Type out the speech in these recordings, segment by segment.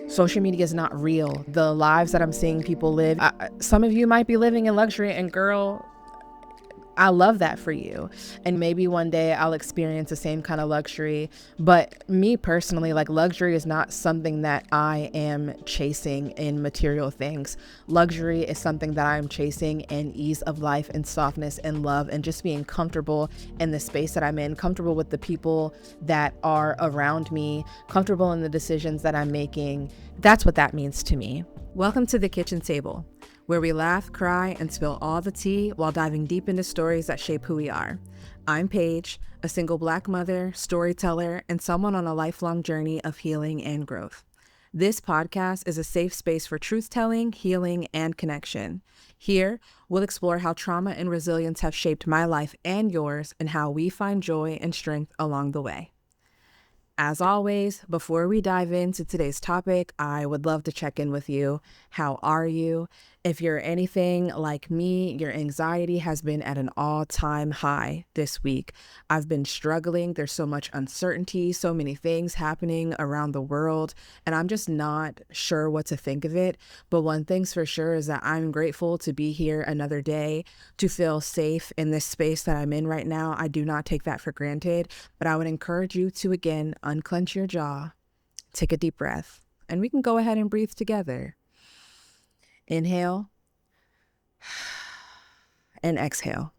Social media is not real. The lives that I'm seeing people live, some of you might be living in luxury, and girl, I love that for you. And maybe one day I'll experience the same kind of luxury. But me personally, like, luxury is not something that I am chasing in material things. Luxury is something that I'm chasing in ease of life and softness and love and just being comfortable in the space that I'm in, comfortable with the people that are around me, comfortable in the decisions that I'm making. That's what that means to me. Welcome to the kitchen table, where we laugh, cry, and spill all the tea while diving deep into stories that shape who we are. I'm Paige, a single Black mother, storyteller, and someone on a lifelong journey of healing and growth. This podcast is a safe space for truth-telling, healing, and connection. Here, we'll explore how trauma and resilience have shaped my life and yours, and how we find joy and strength along the way. As always, before we dive into today's topic, I would love to check in with you. How are you? If you're anything like me, your anxiety has been at an all-time high this week. I've been struggling. There's so much uncertainty, so many things happening around the world, and I'm just not sure what to think of it. But one thing's for sure is that I'm grateful to be here another day, to feel safe in this space that I'm in right now. I do not take that for granted, but I would encourage you to, again, unclench your jaw, take a deep breath, and we can go ahead and breathe together. Inhale and exhale.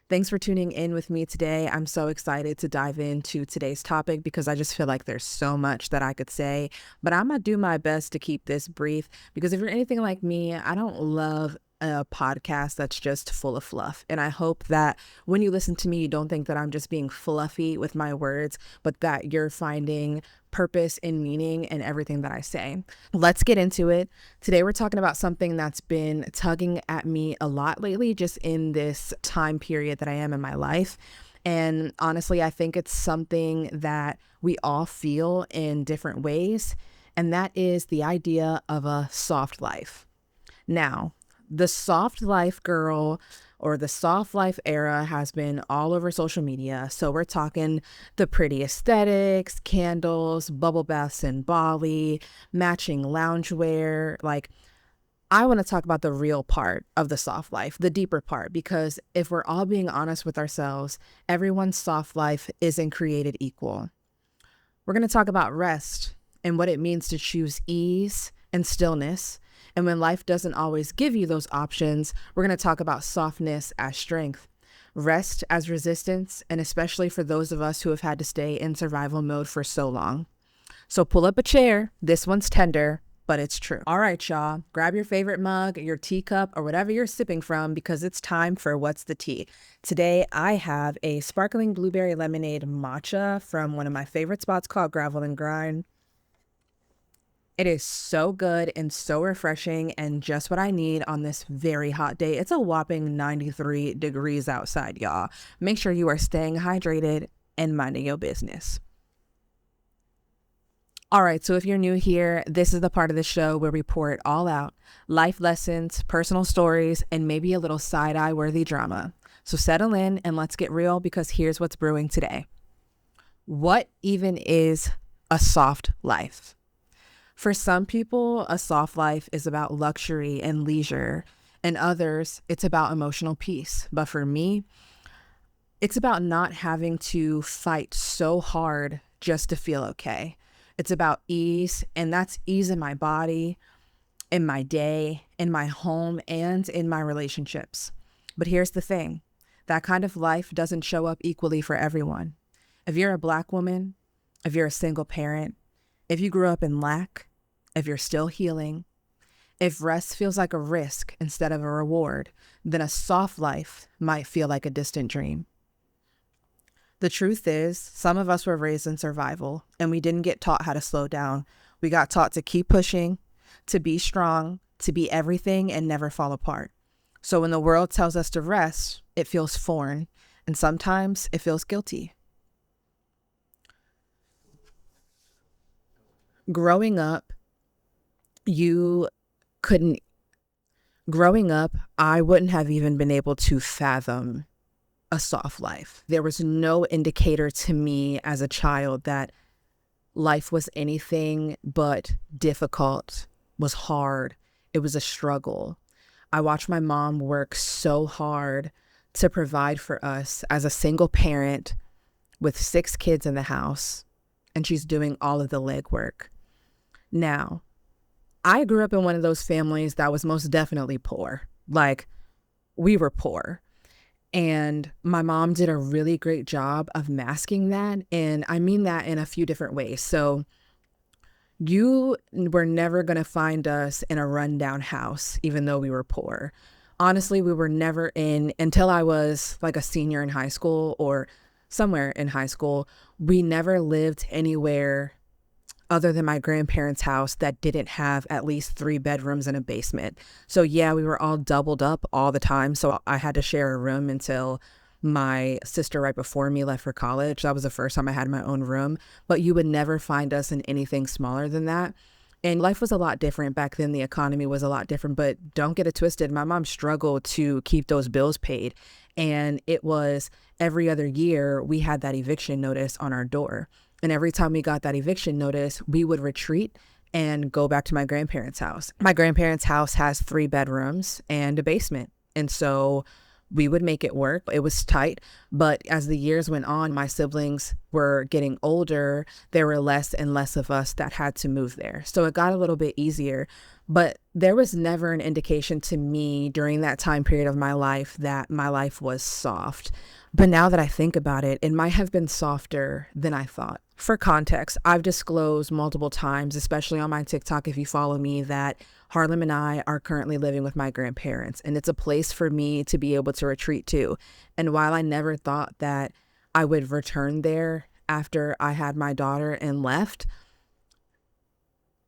Thanks for tuning in with me today. I'm so excited to dive into today's topic because I just feel like there's so much that I could say, but I'm going to do my best to keep this brief because if you're anything like me, I don't love a podcast that's just full of fluff. And I hope that when you listen to me, you don't think that I'm just being fluffy with my words, but that you're finding purpose and meaning in everything that I say. Let's get into it. Today, we're talking about something that's been tugging at me a lot lately, just in this time period that I am in my life. And honestly, I think it's something that we all feel in different ways. And that is the idea of a soft life. Now, the soft life girl or the soft life era has been all over social media. So we're talking the pretty aesthetics, candles, bubble baths in Bali, matching loungewear. Like, I want to talk about the real part of the soft life, the deeper part, because if we're all being honest with ourselves, everyone's soft life isn't created equal. We're going to talk about rest and what it means to choose ease and stillness. And when life doesn't always give you those options, we're going to talk about softness as strength, rest as resistance, and especially for those of us who have had to stay in survival mode for so long. So pull up a chair. This one's tender, but it's true. All right, y'all, grab your favorite mug, your teacup, or whatever you're sipping from because it's time for What's the Tea. Today, I have a sparkling blueberry lemonade matcha from one of my favorite spots called Gravel and Grind. It is so good and so refreshing and just what I need on this very hot day. It's a whopping 93 degrees outside, y'all. Make sure you are staying hydrated and minding your business. All right, so if you're new here, this is the part of the show where we pour it all out. Life lessons, personal stories, and maybe a little side-eye worthy drama. So settle in and let's get real because here's what's brewing today. What even is a soft life? For some people, a soft life is about luxury and leisure, and others, it's about emotional peace. But for me, it's about not having to fight so hard just to feel okay. It's about ease, and that's ease in my body, in my day, in my home, and in my relationships. But here's the thing, that kind of life doesn't show up equally for everyone. If you're a Black woman, if you're a single parent, if you grew up in lack, if you're still healing, if rest feels like a risk instead of a reward, then a soft life might feel like a distant dream. The truth is, some of us were raised in survival and we didn't get taught how to slow down. We got taught to keep pushing, to be strong, to be everything and never fall apart. So when the world tells us to rest, it feels foreign and sometimes it feels guilty. Growing up, I wouldn't have even been able to fathom a soft life. There was no indicator to me as a child that life was anything but difficult, was hard. It was a struggle. I watched my mom work so hard to provide for us as a single parent with 6 kids in the house, and she's doing all of the legwork. Now, I grew up in one of those families that was most definitely poor. Like, we were poor. And my mom did a really great job of masking that. And I mean that in a few different ways. So you were never going to find us in a rundown house, even though we were poor. Honestly, we were never in, until I was like a senior in high school or somewhere in high school, we never lived anywhere other than my grandparents' house that didn't have at least 3 bedrooms and a basement. So yeah, we were all doubled up all the time. So I had to share a room until my sister right before me left for college. That was the first time I had my own room, but you would never find us in anything smaller than that. And life was a lot different back then. The economy was a lot different, but don't get it twisted. My mom struggled to keep those bills paid. And it was every other year we had that eviction notice on our door. And every time we got that eviction notice, we would retreat and go back to my grandparents' house. My grandparents' house has 3 bedrooms and a basement. And so we would make it work. It was tight. But as the years went on, my siblings were getting older. There were less and less of us that had to move there. So it got a little bit easier. But there was never an indication to me during that time period of my life that my life was soft. But now that I think about it, it might have been softer than I thought. For context, I've disclosed multiple times, especially on my TikTok, if you follow me, that Harlem and I are currently living with my grandparents, and it's a place for me to be able to retreat to. And while I never thought that I would return there after I had my daughter and left,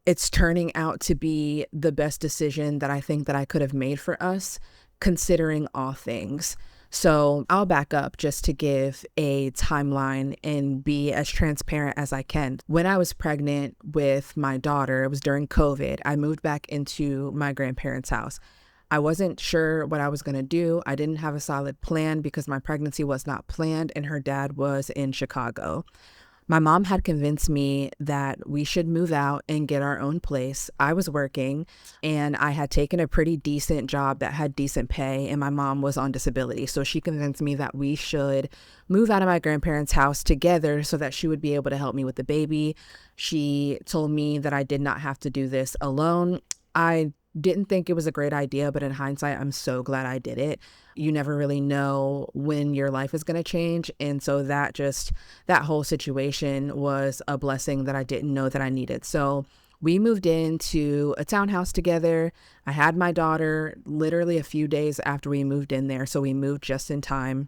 it's turning out to be the best decision that I think that I could have made for us, considering all things. So I'll back up just to give a timeline and be as transparent as I can. When I was pregnant with my daughter, it was during COVID, I moved back into my grandparents' house. I wasn't sure what I was going to do. I didn't have a solid plan because my pregnancy was not planned and her dad was in Chicago. My mom had convinced me that we should move out and get our own place. I was working and I had taken a pretty decent job that had decent pay, and my mom was on disability. So she convinced me that we should move out of my grandparents' house together so that she would be able to help me with the baby. She told me that I did not have to do this alone. I didn't think it was a great idea, but in hindsight, I'm so glad I did it. You never really know when your life is going to change. And so that whole situation was a blessing that I didn't know that I needed. So we moved into a townhouse together. I had my daughter literally a few days after we moved in there. So we moved just in time.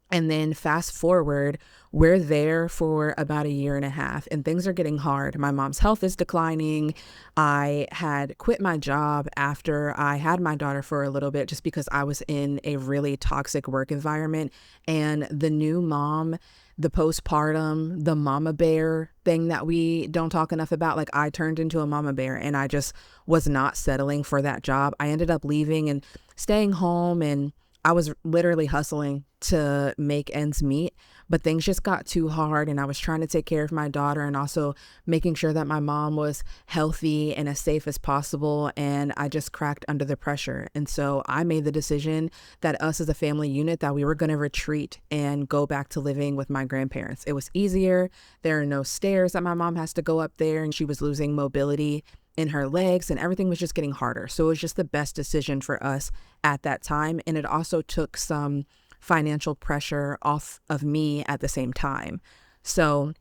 And then fast forward, we're there for about 1.5 years and things are getting hard. My mom's health is declining. I had quit my job after I had my daughter for a little bit just because I was in a really toxic work environment. And the new mom, the postpartum, the mama bear thing that we don't talk enough about, like I turned into a mama bear and I just was not settling for that job. I ended up leaving and staying home, and I was literally hustling to make ends meet, but things just got too hard, and I was trying to take care of my daughter and also making sure that my mom was healthy and as safe as possible, and I just cracked under the pressure. And so I made the decision that us as a family unit, that we were going to retreat and go back to living with my grandparents. It was easier. There are no stairs that my mom has to go up there, and she was losing mobility in her legs and everything was just getting harder. So it was just the best decision for us at that time. And it also took some financial pressure off of me at the same time. So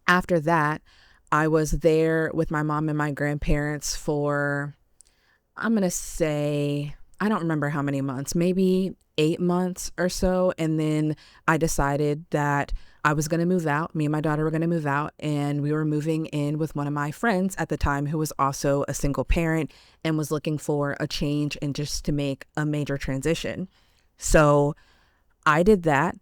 after that, I was there with my mom and my grandparents for, I'm going to say, I don't remember how many months, maybe 8 months or so. And then I decided that I was going to move out. Me and my daughter were going to move out, and we were moving in with one of my friends at the time who was also a single parent and was looking for a change and just to make a major transition. So I did that.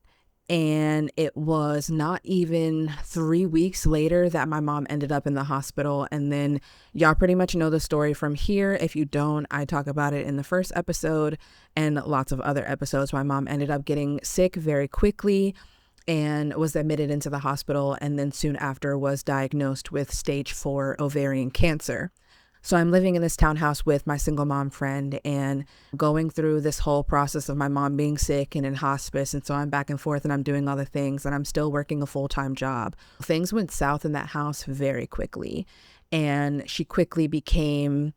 And it was not even 3 weeks later that my mom ended up in the hospital. And then y'all pretty much know the story from here. If you don't, I talk about it in the first episode and lots of other episodes. My mom ended up getting sick very quickly. and was admitted into the hospital, and then soon after was diagnosed with stage 4 ovarian cancer. So I'm living in this townhouse with my single mom friend and going through this whole process of my mom being sick and in hospice. And so I'm back and forth and I'm doing other things and I'm still working a full-time job. Things went south in that house very quickly. And she quickly became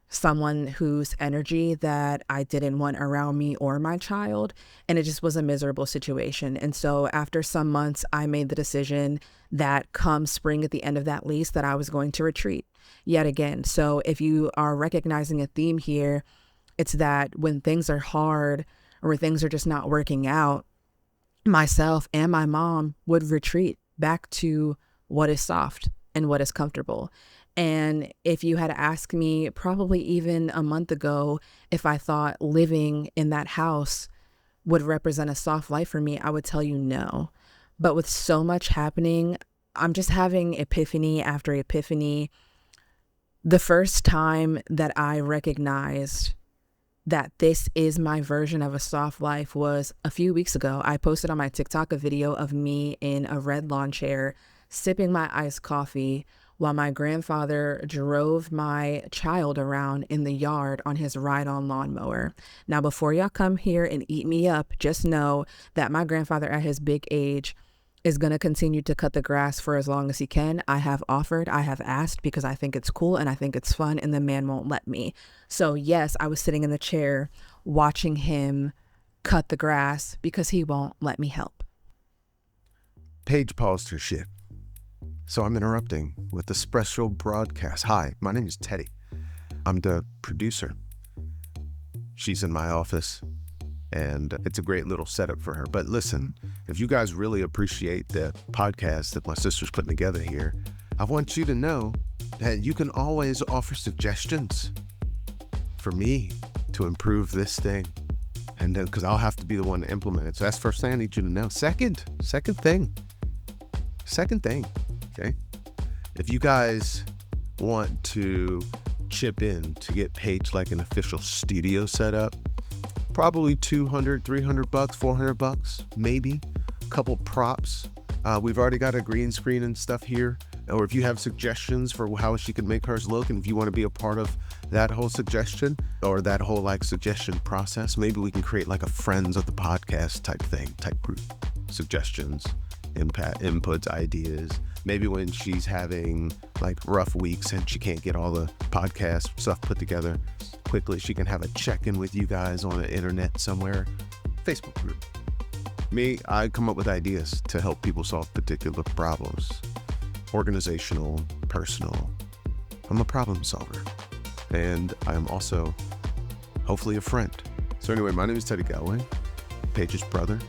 someone whose energy that I didn't want around me or my child. And it just was a miserable situation. And so after some months, I made the decision that come spring at the end of that lease that I was going to retreat yet again. So if you are recognizing a theme here, it's that when things are hard or when things are just not working out, myself and my mom would retreat back to what is soft and what is comfortable. And if you had asked me probably even a month ago if I thought living in that house would represent a soft life for me, I would tell you no. But with so much happening, I'm just having epiphany after epiphany. The first time that I recognized that this is my version of a soft life was a few weeks ago. I posted on my TikTok a video of me in a red lawn chair sipping my iced coffee while my grandfather drove my child around in the yard on his ride-on lawnmower. Now, before y'all come here and eat me up, just know that my grandfather at his big age is going to continue to cut the grass for as long as he can. I have offered, I have asked because I think it's cool and I think it's fun, and the man won't let me. So yes, I was sitting in the chair watching him cut the grass because he won't let me help. Paige paused her shift, so I'm interrupting with a special broadcast. Hi, my name is Teddy. I'm the producer. She's in my office, and it's a great little setup for her. But listen, if you guys really appreciate the podcast that my sister's putting together here, I want you to know that you can always offer suggestions for me to improve this thing. And then, because I'll have to be the one to implement it. So that's the first thing I need you to know. Second thing, okay? If you guys want to chip in to get Paige like an official studio set up, probably $200, $300, $400, maybe a couple props. We've already got a green screen and stuff here. Or if you have suggestions for how she could make hers look, and if you want to be a part of that whole suggestion or that whole like suggestion process, maybe we can create like a friends of the podcast type group. Suggestions, inputs, ideas. Maybe when she's having like rough weeks and she can't get all the podcast stuff put together quickly, she can have a check-in with you guys on the internet somewhere. Facebook group. Me, I come up with ideas to help people solve particular problems. Organizational, personal. I'm a problem solver. And I'm also hopefully a friend. So anyway, my name is Teddy Galway, Paige's brother.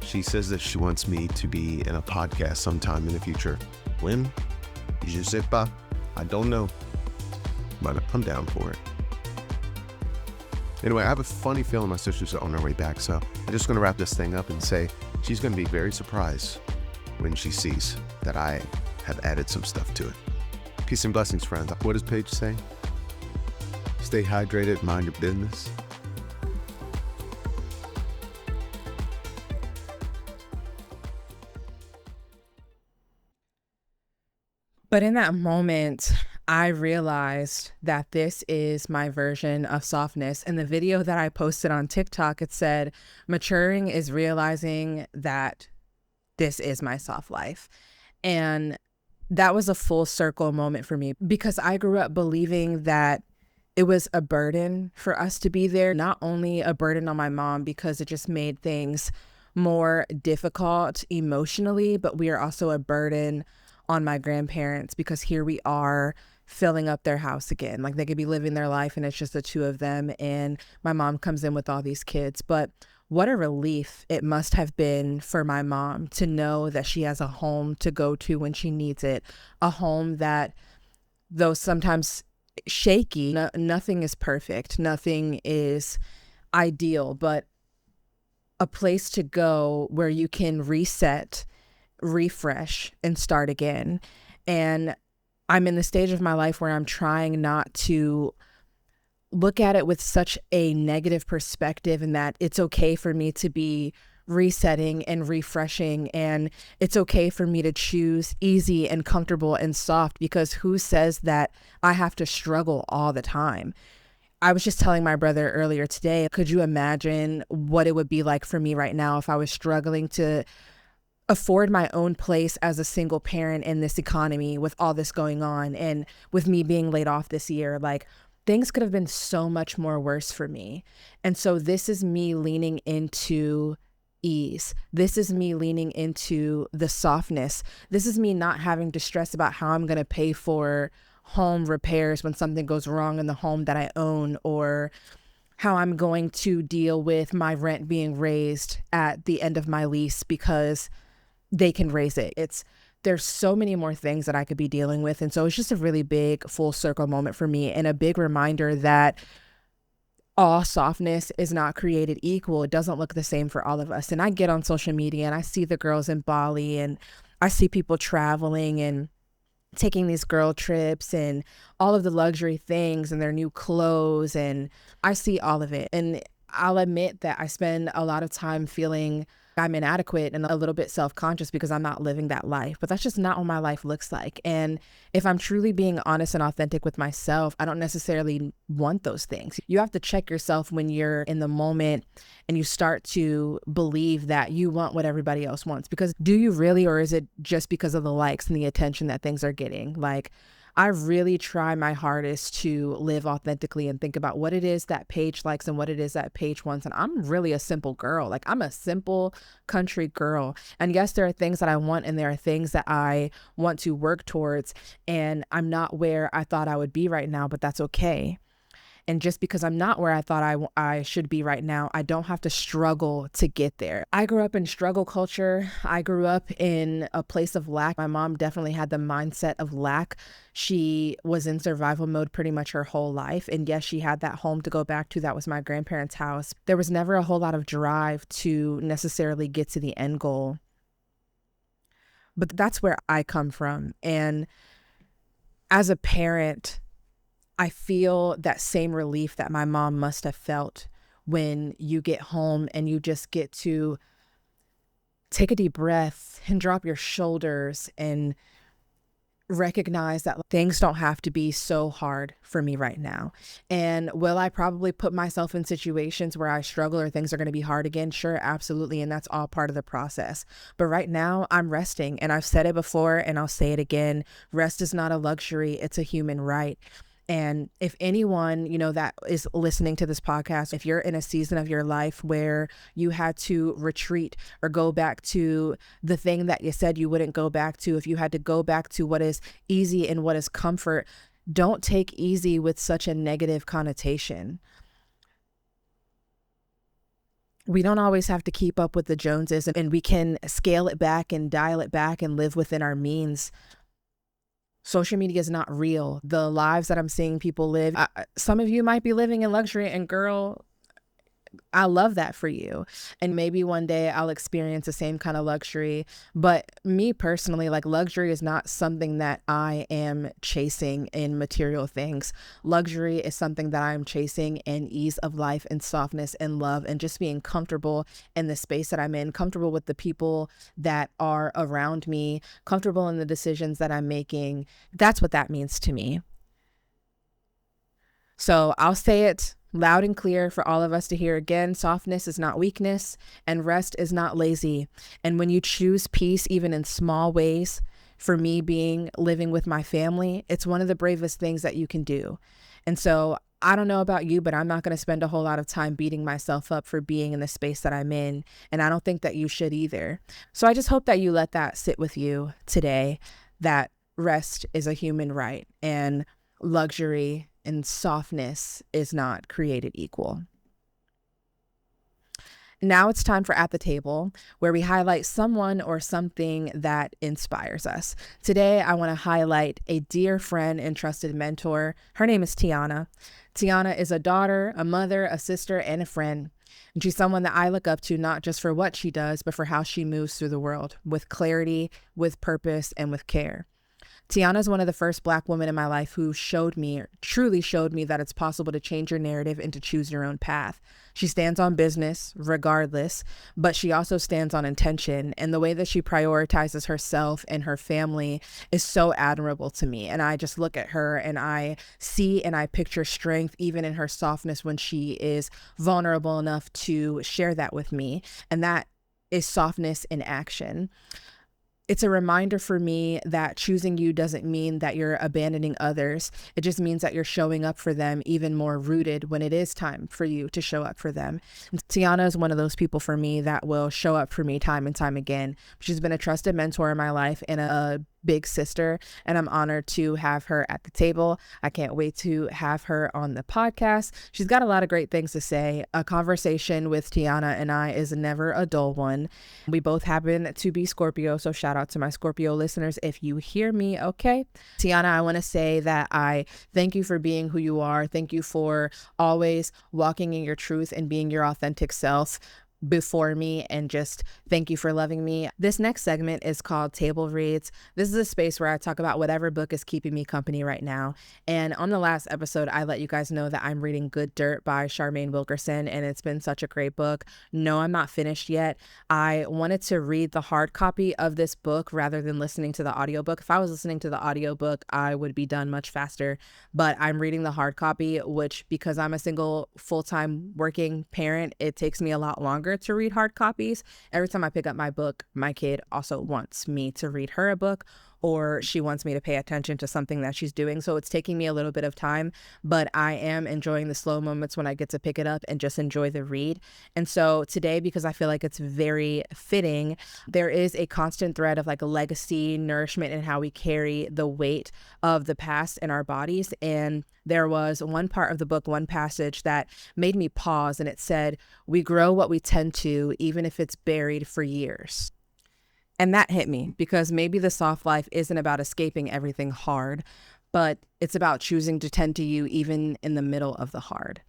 She says that she wants me to be in a podcast sometime in the future. When? Je sais pas. I don't know. But I'm down for it. Anyway, I have a funny feeling my sister's on her way back, so I'm just going to wrap this thing up and say she's going to be very surprised when she sees that I have added some stuff to it. Peace and blessings, friends. What does Paige say? Stay hydrated, mind your business. But in that moment, I realized that this is my version of softness. In the video that I posted on TikTok, it said, maturing is realizing that this is my soft life. And that was a full circle moment for me because I grew up believing that it was a burden for us to be there, not only a burden on my mom because it just made things more difficult emotionally, but we are also a burden on my grandparents because here we are filling up their house again. Like they could be living their life and it's just the two of them and my mom comes in with all these kids. But what a relief it must have been for my mom to know that she has a home to go to when she needs it, a home that, though sometimes shaky, nothing is perfect, nothing is ideal, but a place to go where you can reset, refresh, and start again. And I'm in the stage of my life where I'm trying not to look at it with such a negative perspective and that it's okay for me to be resetting and refreshing. And it's okay for me to choose easy and comfortable and soft, because who says that I have to struggle all the time? I was just telling my brother earlier today, could you imagine what it would be like for me right now if I was struggling to afford my own place as a single parent in this economy with all this going on, and with me being laid off this year? Like, things could have been so much more worse for me. And so this is me leaning into ease. This is me leaning into the softness. This is me not having to stress about how I'm going to pay for home repairs when something goes wrong in the home that I own, or how I'm going to deal with my rent being raised at the end of my lease because they can raise it. There's so many more things that I could be dealing with. And so it's just a really big full circle moment for me, and a big reminder that all softness is not created equal. It doesn't look the same for all of us. And I get on social media and I see the girls in Bali, and I see people traveling and taking these girl trips and all of the luxury things and their new clothes. And I see all of it. And I'll admit that I spend a lot of time feeling I'm inadequate and a little bit self-conscious because I'm not living that life. But that's just not what my life looks like. And if I'm truly being honest and authentic with myself, I don't necessarily want those things. You have to check yourself when you're in the moment and you start to believe that you want what everybody else wants. Because do you really, or is it just because of the likes and the attention that things are getting? Like, I really try my hardest to live authentically and think about what it is that Paige likes and what it is that Paige wants. And I'm really a simple girl. Like, I'm a simple country girl. And yes, there are things that I want and there are things that I want to work towards. And I'm not where I thought I would be right now, but that's okay. And just because I'm not where I thought I should be right now, I don't have to struggle to get there. I grew up in struggle culture. I grew up in a place of lack. My mom definitely had the mindset of lack. She was in survival mode pretty much her whole life. And yes, she had that home to go back to. That was my grandparents' house. There was never a whole lot of drive to necessarily get to the end goal. But that's where I come from. And as a parent, I feel that same relief that my mom must have felt when you get home and you just get to take a deep breath and drop your shoulders and recognize that things don't have to be so hard for me right now. And will I probably put myself in situations where I struggle or things are going to be hard again? Sure, absolutely. And that's all part of the process. But right now I'm resting, and I've said it before and I'll say it again. Rest is not a luxury. It's a human right. And if anyone, that is listening to this podcast, if you're in a season of your life where you had to retreat or go back to the thing that you said you wouldn't go back to, if you had to go back to what is easy and what is comfort, don't take easy with such a negative connotation. We don't always have to keep up with the Joneses, and we can scale it back and dial it back and live within our means. Social media is not real. The lives that I'm seeing people live, some of you might be living in luxury, and girl, I love that for you. And maybe one day I'll experience the same kind of luxury. But me personally, like, luxury is not something that I am chasing in material things. Luxury is something that I'm chasing in ease of life and softness and love and just being comfortable in the space that I'm in, comfortable with the people that are around me, comfortable in the decisions that I'm making. That's what that means to me. So I'll say it loud and clear for all of us to hear again. Softness is not weakness, and rest is not lazy. And when you choose peace, even in small ways, for me being living with my family, it's one of the bravest things that you can do. And so I don't know about you, but I'm not going to spend a whole lot of time beating myself up for being in the space that I'm in. And I don't think that you should either. So I just hope that you let that sit with you today, that rest is a human right, and luxury and softness is not created equal. Now it's time for At the Table, where we highlight someone or something that inspires us. Today, I want to highlight a dear friend and trusted mentor. Her name is Tiana. Tiana is a daughter, a mother, a sister, and a friend. And she's someone that I look up to, not just for what she does, but for how she moves through the world with clarity, with purpose, and with care. Tiana is one of the first Black women in my life who showed me, truly showed me, that it's possible to change your narrative and to choose your own path. She stands on business regardless, but she also stands on intention. And the way that she prioritizes herself and her family is so admirable to me. And I just look at her and I see and I picture strength even in her softness when she is vulnerable enough to share that with me. And that is softness in action. It's a reminder for me that choosing you doesn't mean that you're abandoning others. It just means that you're showing up for them even more rooted when it is time for you to show up for them. And Tiana is one of those people for me that will show up for me time and time again. She's been a trusted mentor in my life and a big sister, and I'm honored to have her at the table. I can't wait to have her on the podcast. She's got a lot of great things to say. A conversation with Tiana and I is never a dull one. We both happen to be Scorpio, so shout out to my Scorpio listeners if you hear me, okay? Tiana, I want to say that I thank you for being who you are. Thank you for always walking in your truth and being your authentic self before me, and just thank you for loving me. This next segment is called Table Reads. This is a space where I talk about whatever book is keeping me company right now. And on the last episode, I let you guys know that I'm reading Good Dirt by Charmaine Wilkerson, and it's been such a great book. No, I'm not finished yet. I wanted to read the hard copy of this book rather than listening to the audiobook. If I was listening to the audiobook, I would be done much faster, but I'm reading the hard copy, which, because I'm a single full-time working parent, it takes me a lot longer to read hard copies. Every time I pick up my book, my kid also wants me to read her a book, or she wants me to pay attention to something that she's doing. So it's taking me a little bit of time, but I am enjoying the slow moments when I get to pick it up and just enjoy the read. And so today, because I feel like it's very fitting, there is a constant thread of like a legacy, nourishment, and how we carry the weight of the past in our bodies. And there was one part of the book, one passage that made me pause, and it said, "We grow what we tend to, even if it's buried for years." And that hit me, because maybe the soft life isn't about escaping everything hard, but it's about choosing to tend to you even in the middle of the hard.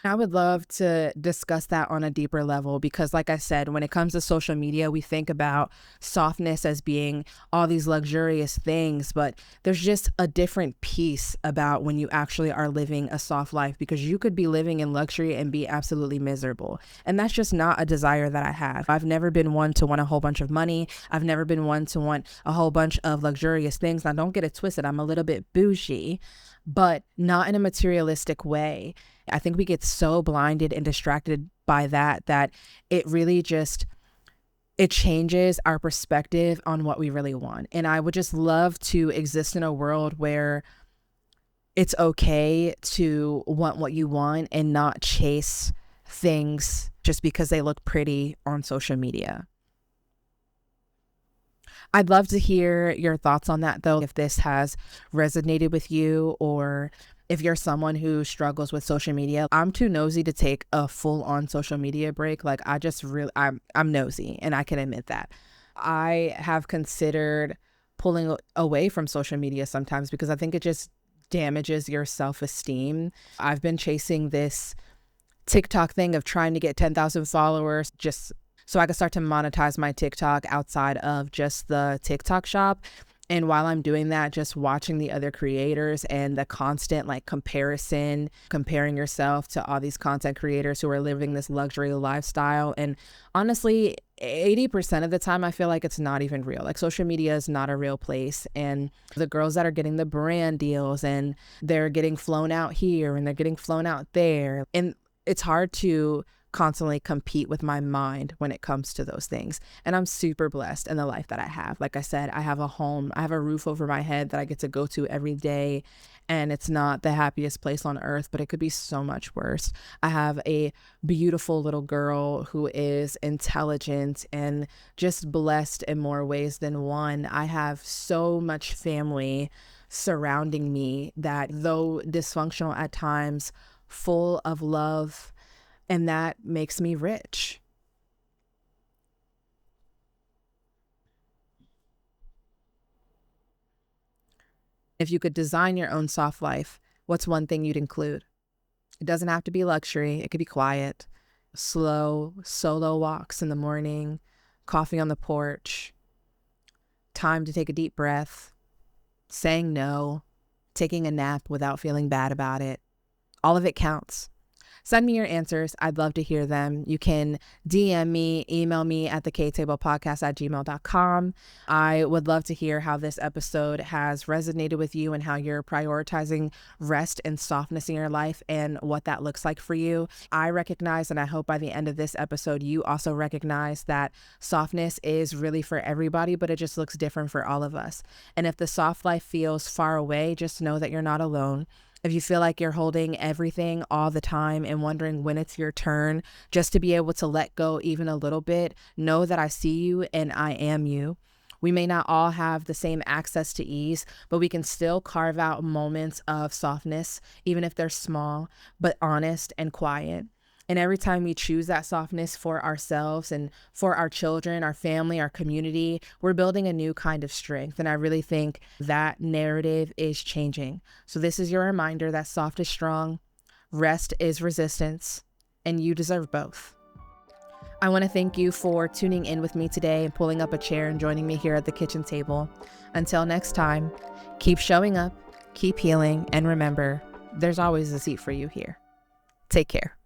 I would love to discuss that on a deeper level, because like I said, when it comes to social media, we think about softness as being all these luxurious things, but there's just a different piece about when you actually are living a soft life, because you could be living in luxury and be absolutely miserable. And that's just not a desire that I have. I've never been one to want a whole bunch of money. I've never been one to want a whole bunch of luxurious things. Now, don't get it twisted. I'm a little bit bougie, but not in a materialistic way. I think we get so blinded and distracted by that it really just, it changes our perspective on what we really want. And I would just love to exist in a world where it's okay to want what you want and not chase things just because they look pretty on social media. I'd love to hear your thoughts on that, though, if this has resonated with you, or if you're someone who struggles with social media. I'm too nosy to take a full-on social media break. Like, I just really, I'm nosy, and I can admit that. I have considered pulling away from social media sometimes because I think it just damages your self-esteem. I've been chasing this TikTok thing of trying to get 10,000 followers just so I could start to monetize my TikTok outside of just the TikTok shop. And while I'm doing that, just watching the other creators and the constant like comparison, comparing yourself to all these content creators who are living this luxury lifestyle. And honestly, 80% of the time, I feel like it's not even real. Like, social media is not a real place. And the girls that are getting the brand deals, and they're getting flown out here and they're getting flown out there. And it's hard to constantly compete with my mind when it comes to those things. And I'm super blessed in the life that I have. Like I said, I have a home, I have a roof over my head that I get to go to every day. And it's not the happiest place on earth, but it could be so much worse. I have a beautiful little girl who is intelligent and just blessed in more ways than one. I have so much family surrounding me that, though dysfunctional at times, full of love, and that makes me rich. If you could design your own soft life, what's one thing you'd include? It doesn't have to be luxury. It could be quiet, slow, solo walks in the morning, coffee on the porch, time to take a deep breath, saying no, taking a nap without feeling bad about it. All of it counts. Send me your answers. I'd love to hear them. You can DM me, email me at thektablepodcast@gmail.com. I would love to hear how this episode has resonated with you and how you're prioritizing rest and softness in your life and what that looks like for you. I recognize, and I hope by the end of this episode, you also recognize that softness is really for everybody, but it just looks different for all of us. And if the soft life feels far away, just know that you're not alone. If you feel like you're holding everything all the time and wondering when it's your turn, just to be able to let go even a little bit, know that I see you and I am you. We may not all have the same access to ease, but we can still carve out moments of softness, even if they're small, but honest and quiet. And every time we choose that softness for ourselves and for our children, our family, our community, we're building a new kind of strength. And I really think that narrative is changing. So this is your reminder that soft is strong, rest is resistance, and you deserve both. I want to thank you for tuning in with me today and pulling up a chair and joining me here at the kitchen table. Until next time, keep showing up, keep healing, and remember, there's always a seat for you here. Take care.